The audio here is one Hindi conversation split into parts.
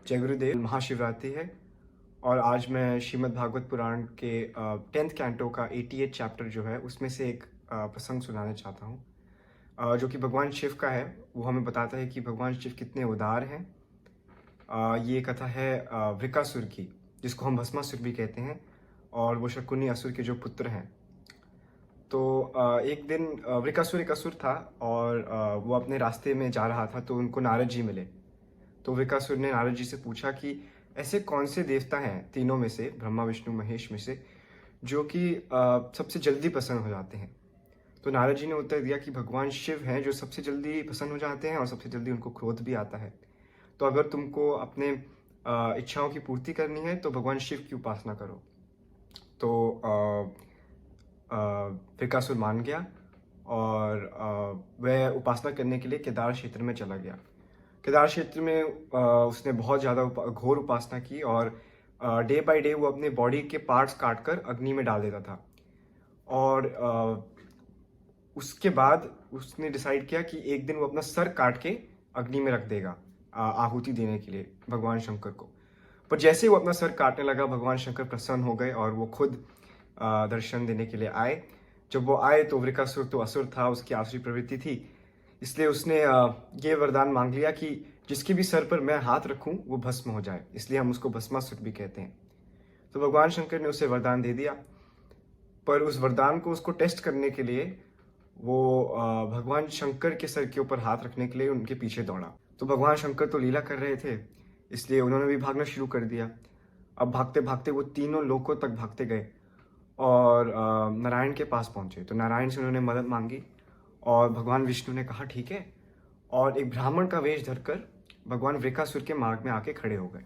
जय गुरुदेव। महाशिवरात्रि है और आज मैं श्रीमद् भागवत पुराण के 10th कैंटो का 88 चैप्टर जो है उसमें से एक प्रसंग सुनाना चाहता हूँ, जो कि भगवान शिव का है। वो हमें बताता है कि भगवान शिव कितने उदार हैं। ये कथा है वृकासुर की, जिसको हम भस्मासुर भी कहते हैं, और वो शकुनी असुर के जो पुत्र हैं। तो एक दिन वृकासुर एक असुर था और वो अपने रास्ते में जा रहा था, तो उनको नारद जी मिले। तो वृकासुर ने नारद जी से पूछा कि ऐसे कौन से देवता हैं तीनों में से, ब्रह्मा विष्णु महेश में से, जो कि सबसे जल्दी प्रसन्न हो जाते हैं। तो नारद जी ने उत्तर दिया कि भगवान शिव हैं, जो सबसे जल्दी प्रसन्न हो जाते हैं और सबसे जल्दी उनको क्रोध भी आता है। तो अगर तुमको अपने इच्छाओं की पूर्ति करनी है तो भगवान शिव की उपासना करो। तो वृकासुर मान गया और वह उपासना करने के लिए केदार क्षेत्र में चला गया। केदार क्षेत्र में उसने बहुत ज़्यादा घोर उपासना की और डे बाय डे वो अपने बॉडी के पार्ट्स काट कर अग्नि में डाल देता था। और उसके बाद उसने डिसाइड किया कि एक दिन वो अपना सर काट के अग्नि में रख देगा आहुति देने के लिए भगवान शंकर को। पर जैसे ही वो अपना सर काटने लगा, भगवान शंकर प्रसन्न हो गए और वो खुद दर्शन देने के लिए आए। जब वो आए तो वृकासुर तो असुर था, उसकी आसुरी प्रवृत्ति थी, इसलिए उसने ये वरदान मांग लिया कि जिसके भी सर पर मैं हाथ रखूं वो भस्म हो जाए, इसलिए हम उसको भस्मासुर भी कहते हैं। तो भगवान शंकर ने उसे वरदान दे दिया, पर उस वरदान को उसको टेस्ट करने के लिए वो भगवान शंकर के सर के ऊपर हाथ रखने के लिए उनके पीछे दौड़ा। तो भगवान शंकर तो लीला कर रहे थे, इसलिए उन्होंने भी भागना शुरू कर दिया। अब भागते भागते वो तीनों लोकों तक भागते गए और नारायण के पास पहुंचे। तो नारायण से उन्होंने मदद मांगी और भगवान विष्णु ने कहा ठीक है, और एक ब्राह्मण का वेश धरकर भगवान वृकासुर के मार्ग में आके खड़े हो गए।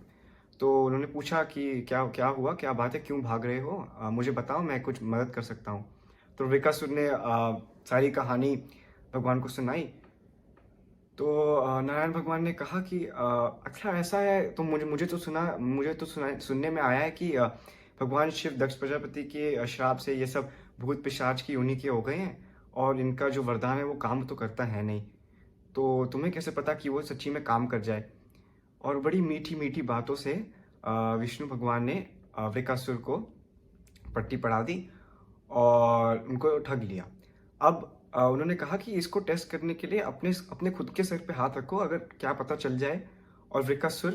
तो उन्होंने पूछा कि क्या क्या हुआ, क्या बात है, क्यों भाग रहे हो, मुझे बताओ, मैं कुछ मदद कर सकता हूँ। तो वृकासुर ने सारी कहानी भगवान को सुनाई। तो नारायण भगवान ने कहा कि अच्छा ऐसा है, तो मुझे तो सुनने में आया है कि भगवान शिव दक्ष प्रजापति के श्राप से ये सब भूत पिशाच की योनि के हो गए हैं और इनका जो वरदान है वो काम तो करता है नहीं। तो तुम्हें कैसे पता कि वो सच्ची में काम कर जाए। और बड़ी मीठी मीठी बातों से विष्णु भगवान ने वृकासुर को पट्टी पढ़ा दी और उनको ठग लिया। अब उन्होंने कहा कि इसको टेस्ट करने के लिए अपने खुद के सर पे हाथ रखो, अगर क्या पता चल जाए। और वृकासुर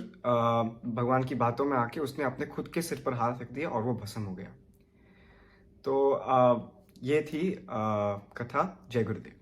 भगवान की बातों में आके उसने अपने खुद के सिर पर हाथ रख दिया और वो भस्म हो गया। तो ये थी कथा। जय गुरुदेव।